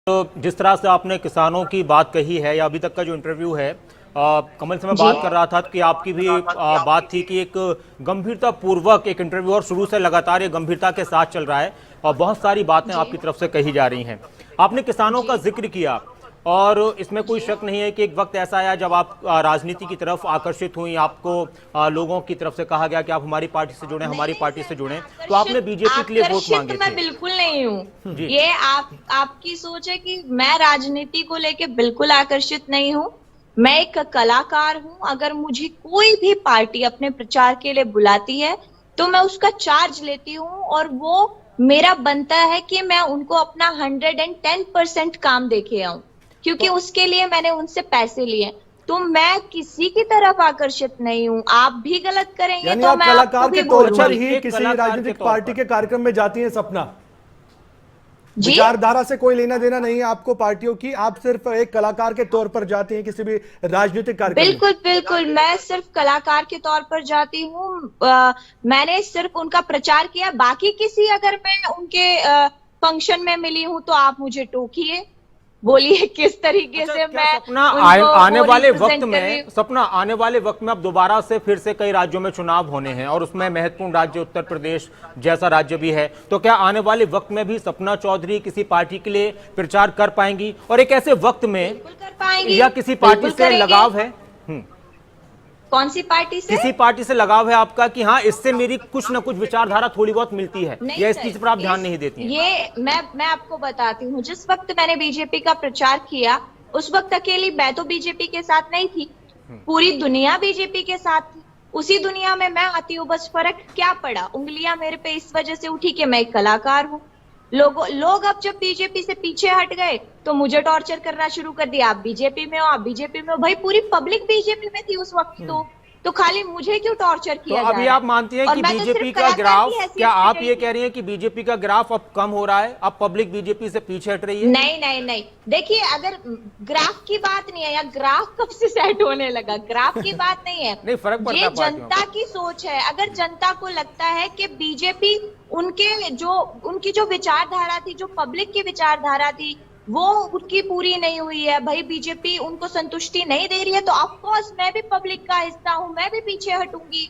तो जिस तरह से आपने किसानों की बात कही है या अभी तक का जो इंटरव्यू है, कमल से मैं बात कर रहा था कि आपकी भी बात थी कि एक गंभीरता पूर्वक एक इंटरव्यू और शुरू से लगातार ये गंभीरता के साथ चल रहा है और बहुत सारी बातें आपकी तरफ से कही जा रही हैं। आपने किसानों का जिक्र किया और इसमें कोई शक नहीं है कि एक वक्त ऐसा आया जब आप राजनीति की तरफ आकर्षित हुई, आपको लोगों की तरफ से कहा गया कि आप हमारी पार्टी से जुड़ें, हमारी पार्टी से जुड़ें, तो आपने बीजेपी के लिए वोट मांगे थे। मैं बिल्कुल नहीं हूँ। ये आपकी सोच है कि मैं राजनीति को लेके बिल्कुल आकर्षित नहीं हूँ। मैं एक कलाकार हूँ। अगर मुझे कोई भी पार्टी अपने प्रचार के लिए बुलाती है तो मैं उसका चार्ज लेती हूँ और वो मेरा बनता है कि मैं उनको अपना 110% काम देके आऊं, क्योंकि उसके लिए मैंने उनसे पैसे लिए। तो मैं किसी की तरफ आकर्षित नहीं हूँ। आप भी गलत करेंगे तो मैं आपको भी बोलूंगी। कलाकार ही किसी राजनीतिक पार्टी के कार्यक्रम में जाती है सपना, जी? विचारधारा से कोई लेना देना नहीं है आपको पार्टियों की, आप सिर्फ एक कलाकार के तौर पर जाते हैं किसी भी राजनीतिक कार्यक्रम में। बिल्कुल बिल्कुल, मैं सिर्फ कलाकार के तौर पर जाती हूँ। मैंने सिर्फ उनका प्रचार किया। बाकी किसी अगर मैं उनके फंक्शन में मिली हूँ तो आप मुझे टोकिए, बोलिए किस तरीके से मैं सपना आने वाले वक्त में, सपना आने वाले वक्त में अब दोबारा से फिर से कई राज्यों में चुनाव होने हैं और उसमें महत्वपूर्ण राज्य उत्तर प्रदेश जैसा राज्य भी है, तो क्या आने वाले वक्त में भी सपना चौधरी किसी पार्टी के लिए प्रचार कर पाएंगी? और एक ऐसे वक्त में कर पाएंगी या किसी पार्टी से लगाव है? कौन सी पार्टी से? किसी पार्टी से लगाव है आपका कि हाँ इससे मेरी कुछ ना कुछ विचारधारा थोड़ी बहुत मिलती है, या इस चीज पर आप ध्यान नहीं देती हैं? ये मैं आपको बताती हूँ। जिस वक्त मैंने बीजेपी का प्रचार किया उस वक्त अकेली मैं तो बीजेपी के साथ नहीं थी, पूरी दुनिया बीजेपी के साथ थी। उसी दुनिया में मैं आती हूँ, बस फर्क क्या पड़ा? उंगलियां मेरे पे इस वजह से उठी कि मैं एक कलाकार हूँ। लोग अब जब बीजेपी से पीछे हट गए तो मुझे टॉर्चर करना शुरू कर दिया। आप बीजेपी में हो, आप बीजेपी में हो। भाई पूरी पब्लिक बीजेपी में थी उस वक्त, तो खाली मुझे क्यों टॉर्चर किया जा रहा है? अभी आप मानती हैं कि बीजेपी का ग्राफ, क्या आप ये कह रही हैं कि बीजेपी का ग्राफ अब कम हो रहा है, अब पब्लिक बीजेपी से पीछे हट रही है? नहीं नहीं नहीं, देखिए अगर ग्राफ की बात नहीं है, या ग्राफ कब से सेट होने लगा, ग्राफ की बात नहीं है। नहीं, फर्क पड़ता है। ये जनता की सोच है। अगर जनता को लगता है कि बीजेपी उनकी जो विचारधारा थी, जो पब्लिक की विचारधारा थी, वो उनकी पूरी नहीं हुई है, भाई बीजेपी उनको संतुष्टि नहीं दे रही है, तो ऑफ कोर्स मैं भी पब्लिक का हिस्सा हूं, मैं भी पीछे हटूंगी।